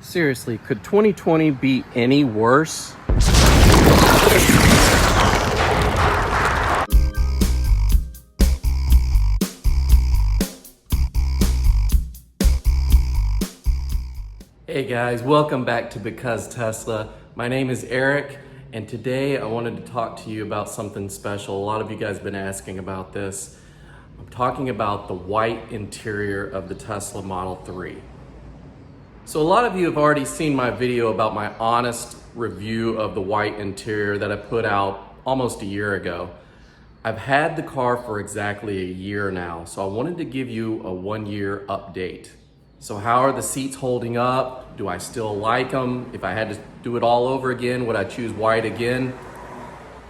Seriously, could 2020 be any worse? Hey guys, welcome back to Because Tesla. My name is Eric, and today I wanted to talk to you about something special. A lot of you guys have been asking about this. I'm talking about the white interior of the Tesla Model 3. So a lot of you have already seen my video about my honest review of the white interior that I put out almost a year ago. I've had the car for exactly a year now, so I wanted to give you a 1-year update. So how are the seats holding up? Do I still like them? If I had to do it all over again, would I choose white again?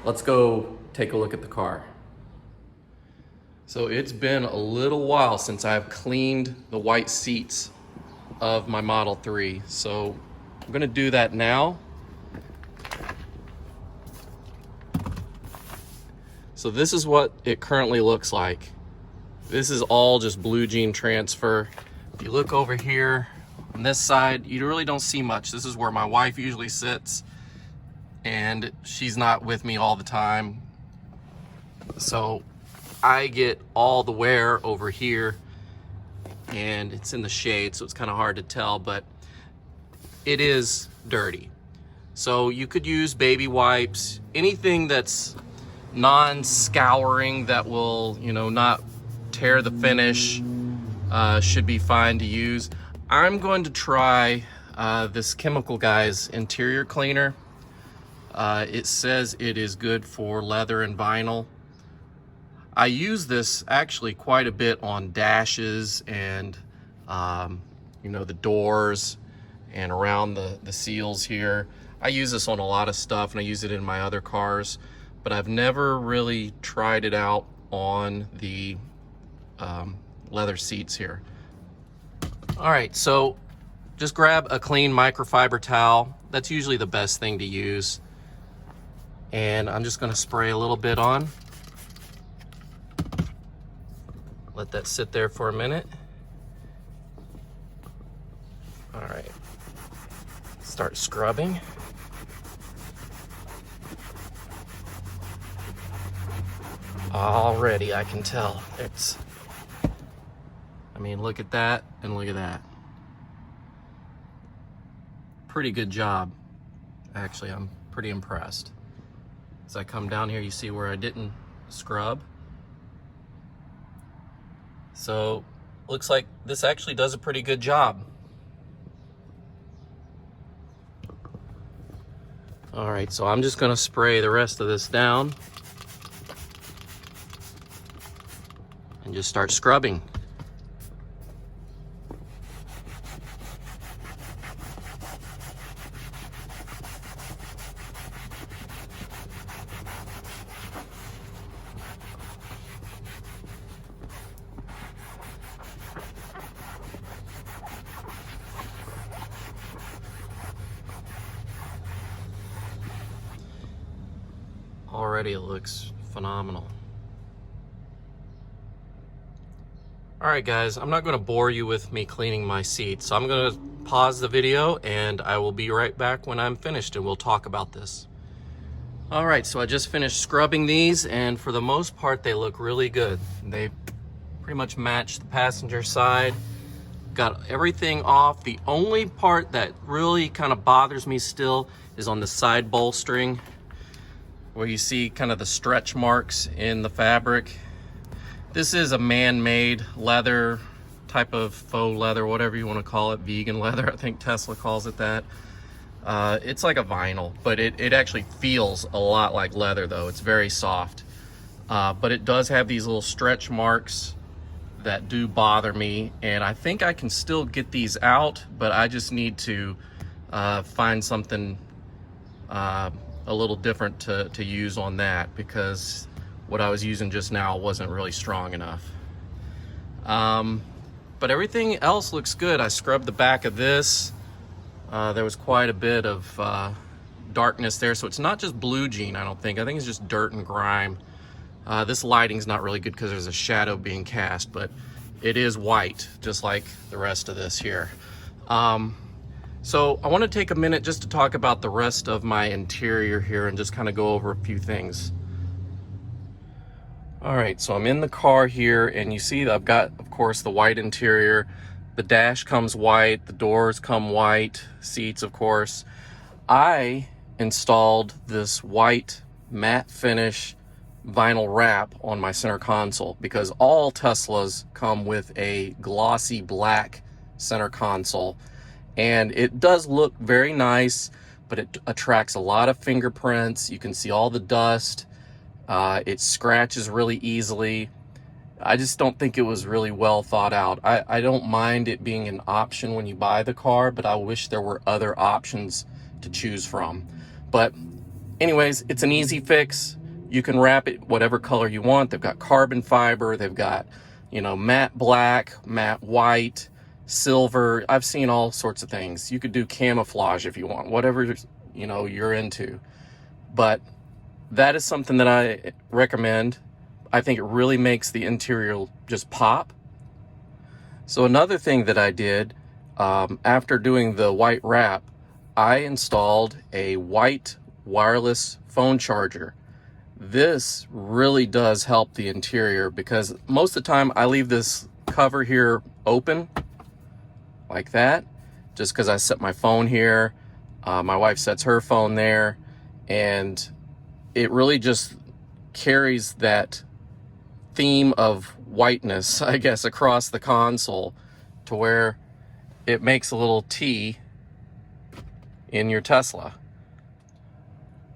Let's go take a look at the car. So it's been a little while since I've cleaned the white seats of my Model 3. So I'm gonna do that now. So this is what it currently looks like. This is all just blue jean transfer. If you look over here on this side, you really don't see much. This is where my wife usually sits, and she's not with me all the time. So I get all the wear over here, and it's in the shade, so it's kind of hard to tell, but it is dirty. So you could use baby wipes, anything that's non-scouring that will, not tear the finish, should be fine to use. I'm going to try this Chemical Guys interior cleaner. It says it is good for leather and vinyl. I use this actually quite a bit on dashes and the doors and around the seals here. I use this on a lot of stuff, and I use it in my other cars, but I've never really tried it out on the leather seats here. All right, so just grab a clean microfiber towel. That's usually the best thing to use. And I'm just gonna spray a little bit on. Let that sit there for a minute. All right, start scrubbing. Already I can tell look at that and look at that. Pretty good job. Actually, I'm pretty impressed. As I come down here, you see where I didn't scrub. So looks like this actually does a pretty good job. All right, so I'm just gonna spray the rest of this down and just start scrubbing. Already it looks phenomenal. All right guys, I'm not gonna bore you with me cleaning my seats, so I'm gonna pause the video and I will be right back when I'm finished and we'll talk about this. All right, so I just finished scrubbing these, and for the most part they look really good. They pretty much match the passenger side. Got everything off. The only part that really kind of bothers me still is on the side bolstering, where you see kind of the stretch marks in the fabric. This is a man-made leather, type of faux leather, whatever you want to call it, vegan leather, I think Tesla calls it that. It's like a vinyl, but it actually feels a lot like leather though. It's very soft, but it does have these little stretch marks that do bother me, and I think I can still get these out, but I just need to find something a little different to use on that, because what I was using just now wasn't really strong enough. But everything else looks good. I scrubbed the back of this. There was quite a bit of darkness there, so it's not just blue jean, I don't think. I think it's just dirt and grime. This lighting's not really good because there's a shadow being cast, but it is white, just like the rest of this here. So I want to take a minute just to talk about the rest of my interior here and just kind of go over a few things. All right, so I'm in the car here, and you see that I've got, of course, the white interior. The dash comes white, the doors come white, seats, of course. I installed this white matte finish vinyl wrap on my center console because all Teslas come with a glossy black center console. And it does look very nice, but it attracts a lot of fingerprints. You can see all the dust. It scratches really easily. I just don't think it was really well thought out. I don't mind it being an option when you buy the car, but I wish there were other options to choose from. But anyways, it's an easy fix. You can wrap it whatever color you want. They've got carbon fiber. They've got, matte black, matte white, silver. I've seen all sorts of things. You could do camouflage if you want, whatever, you're into. But that is something that I recommend. I think it really makes the interior just pop. So another thing that I did after doing the white wrap, I installed a white wireless phone charger. This really does help the interior because most of the time I leave this cover here open like that, just because I set my phone here. My wife sets her phone there, and it really just carries that theme of whiteness, I guess, across the console to where it makes a little T in your Tesla.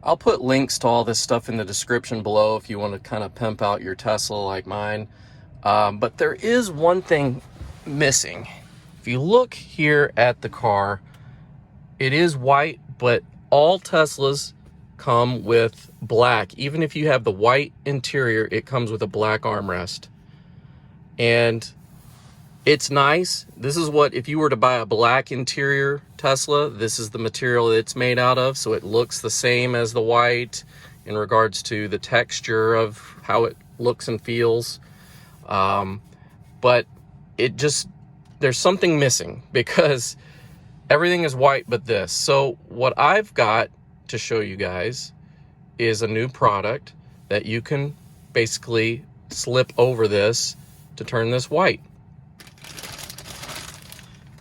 I'll put links to all this stuff in the description below if you want to kind of pimp out your Tesla like mine. But there is one thing missing. If you look here at the car, it is white, but all Teslas come with black. Even if you have the white interior, it comes with a black armrest. And it's nice. This is what, if you were to buy a black interior Tesla, this is the material that it's made out of. So it looks the same as the white in regards to the texture of how it looks and feels. But it just, there's something missing because everything is white but this. So what I've got to show you guys is a new product that you can basically slip over this to turn this white.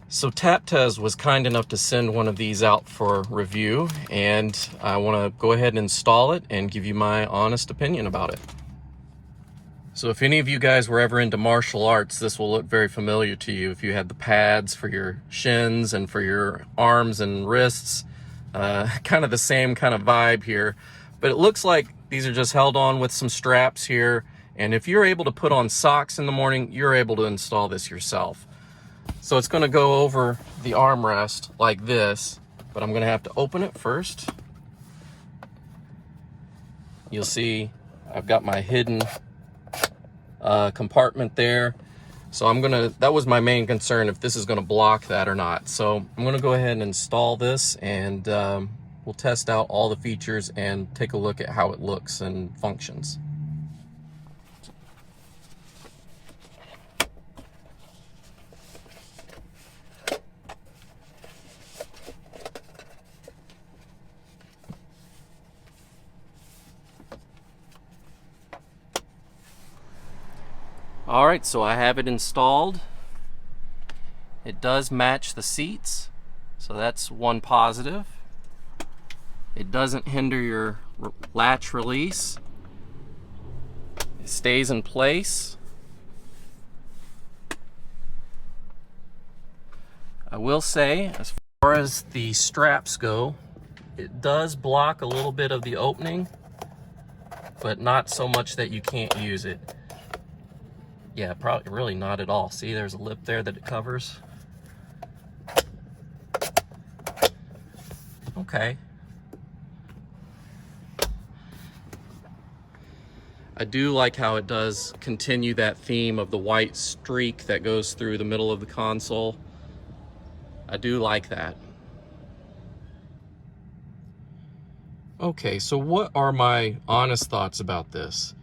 So TapTez was kind enough to send one of these out for review, and I want to go ahead and install it and give you my honest opinion about it. So if any of you guys were ever into martial arts, this will look very familiar to you. If you had the pads for your shins and for your arms and wrists, kind of the same kind of vibe here. But it looks like these are just held on with some straps here. And if you're able to put on socks in the morning, you're able to install this yourself. So it's going to go over the armrest like this, but I'm going to have to open it first. You'll see I've got my hidden compartment there. So that was my main concern, if this is going to block that or not. So I'm going to go ahead and install this, and we'll test out all the features and take a look at how it looks and functions. All right, so I have it installed. It does match the seats, so that's one positive. It doesn't hinder your latch release. It stays in place. I will say, as far as the straps go, it does block a little bit of the opening, but not so much that you can't use it. Yeah, probably really not at all. See, there's a lip there that it covers. Okay. I do like how it does continue that theme of the white streak that goes through the middle of the console. I do like that. Okay, so what are my honest thoughts about this?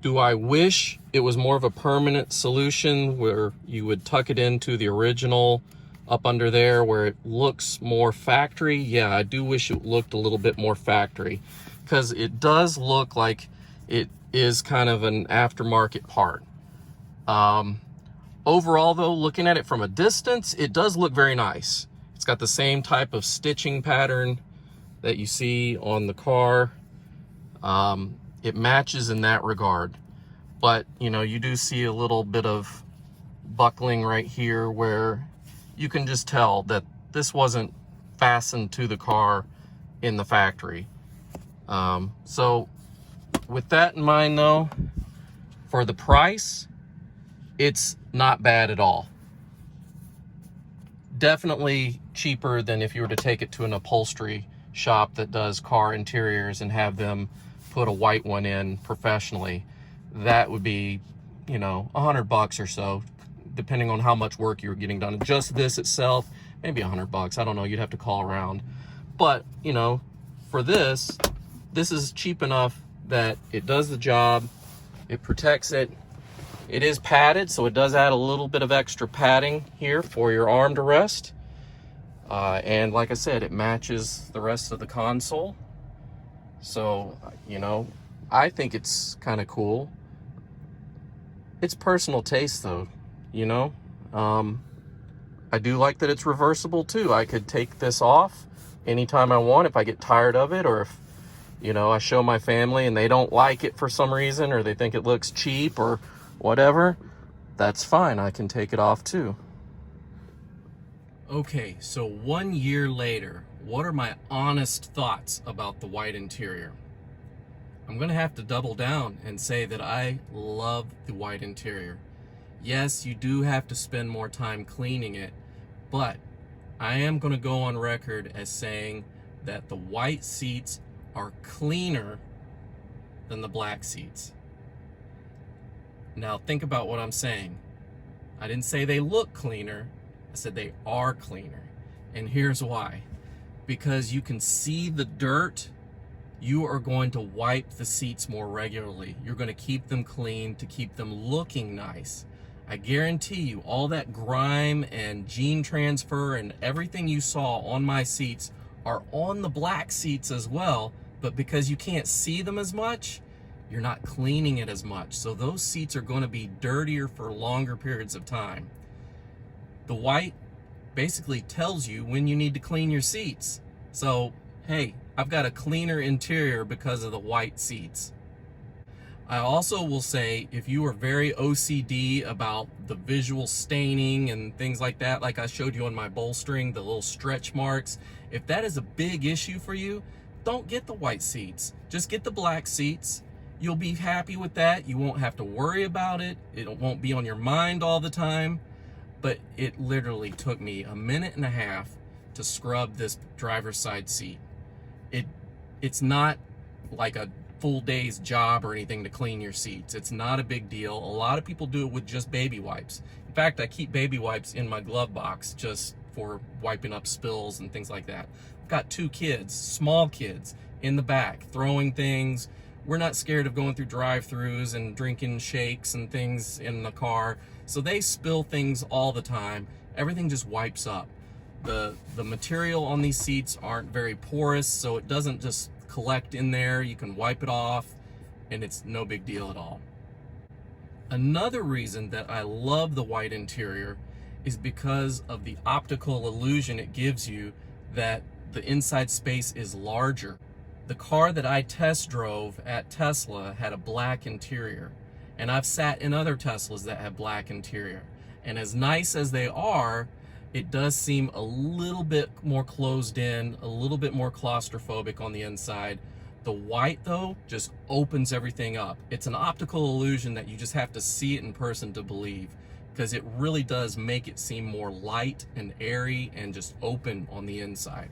Do I wish it was more of a permanent solution where you would tuck it into the original up under there where it looks more factory. Yeah, I do wish it looked a little bit more factory, because it does look like it is kind of an aftermarket part. Overall though, looking at it from a distance, it does look very nice. It's got the same type of stitching pattern that you see on the car. It matches in that regard, but you know, you do see a little bit of buckling right here where you can just tell that this wasn't fastened to the car in the factory. So with that in mind though, for the price, it's not bad at all. Definitely cheaper than if you were to take it to an upholstery shop that does car interiors and have them put a white one in professionally. That would be, you know, $100 or so, depending on how much work you're getting done. Just this itself, maybe $100. I don't know, you'd have to call around. But, you know, for this is cheap enough that it does the job, it protects it. It is padded, so it does add a little bit of extra padding here for your armrest. And like I said, it matches the rest of the console. So, you know, I think it's kind of cool. It's personal taste though, you know. I do like that it's reversible too. I could take this off anytime I want if I get tired of it, or if, you know, I show my family and they don't like it for some reason, or they think it looks cheap or whatever, that's fine. I can take it off too. Okay, so 1 year later, what are my honest thoughts about the white interior? I'm gonna have to double down and say that I love the white interior. Yes, you do have to spend more time cleaning it, but I am gonna go on record as saying that the white seats are cleaner than the black seats. Now think about what I'm saying. I didn't say they look cleaner, I said they are cleaner. And here's why. Because you can see the dirt, you are going to wipe the seats more regularly. You're going to keep them clean to keep them looking nice. I guarantee you, all that grime and gene transfer and everything you saw on my seats are on the black seats as well, but because you can't see them as much, you're not cleaning it as much. So those seats are going to be dirtier for longer periods of time. The white basically tells you when you need to clean your seats. So, hey, I've got a cleaner interior because of the white seats. I also will say, if you are very OCD about the visual staining and things like that, like I showed you on my bolstering, the little stretch marks, if that is a big issue for you, don't get the white seats. Just get the black seats. You'll be happy with that. You won't have to worry about it. It won't be on your mind all the time. But it literally took me 1.5 minutes to scrub this driver's side seat. It's not like a full day's job or anything to clean your seats. It's not a big deal. A lot of people do it with just baby wipes. In fact, I keep baby wipes in my glove box just for wiping up spills and things like that. I've got 2 kids, small kids, in the back, throwing things. We're not scared of going through drive-thrus and drinking shakes and things in the car. So they spill things all the time. Everything just wipes up. The material on these seats aren't very porous, so it doesn't just collect in there. You can wipe it off and it's no big deal at all. Another reason that I love the white interior is because of the optical illusion it gives you that the inside space is larger. The car that I test drove at Tesla had a black interior, and I've sat in other Teslas that have black interior. And as nice as they are, it does seem a little bit more closed in, a little bit more claustrophobic on the inside. The white though just opens everything up. It's an optical illusion that you just have to see it in person to believe, because it really does make it seem more light and airy and just open on the inside.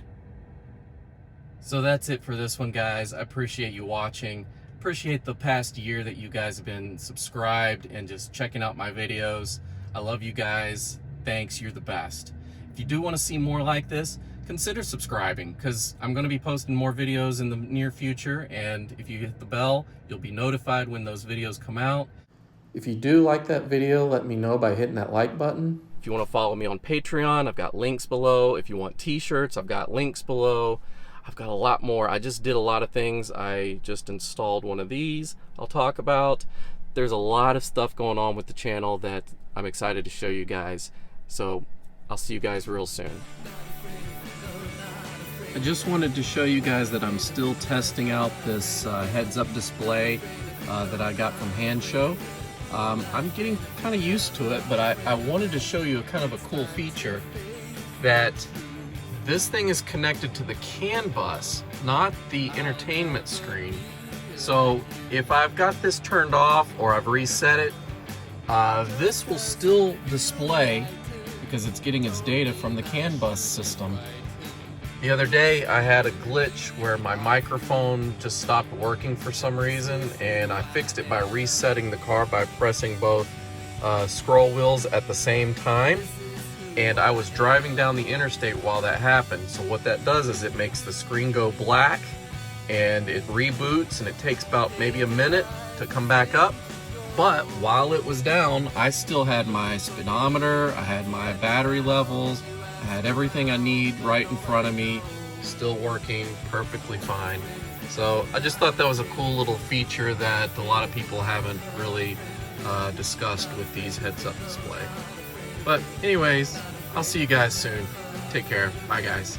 So that's it for this one, guys. I appreciate you watching. Appreciate the past year that you guys have been subscribed and just checking out my videos. I love you guys. Thanks, you're the best. If you do want to see more like this, consider subscribing, because I'm going to be posting more videos in the near future, and if you hit the bell, you'll be notified when those videos come out. If you do like that video, let me know by hitting that like button. If you want to follow me on Patreon, I've got links below. If you want t-shirts, I've got links below. I've got a lot more. I just did a lot of things. I just installed one of these I'll talk about. There's a lot of stuff going on with the channel that I'm excited to show you guys. So I'll see you guys real soon. I just wanted to show you guys that I'm still testing out this heads-up display that I got from Hand Show. I'm getting kind of used to it, but I wanted to show you kind of a cool feature that this thing is connected to the CAN bus, not the entertainment screen. So if I've got this turned off or I've reset it, this will still display because it's getting its data from the CAN bus system. The other day I had a glitch where my microphone just stopped working for some reason, and I fixed it by resetting the car by pressing both scroll wheels at the same time. And I was driving down the interstate while that happened. So what that does is it makes the screen go black and it reboots, and it takes about maybe a minute to come back up. But while it was down, I still had my speedometer, I had my battery levels, I had everything I need right in front of me, still working perfectly fine. So I just thought that was a cool little feature that a lot of people haven't really discussed with these heads-up display. But anyways, I'll see you guys soon. Take care. Bye guys.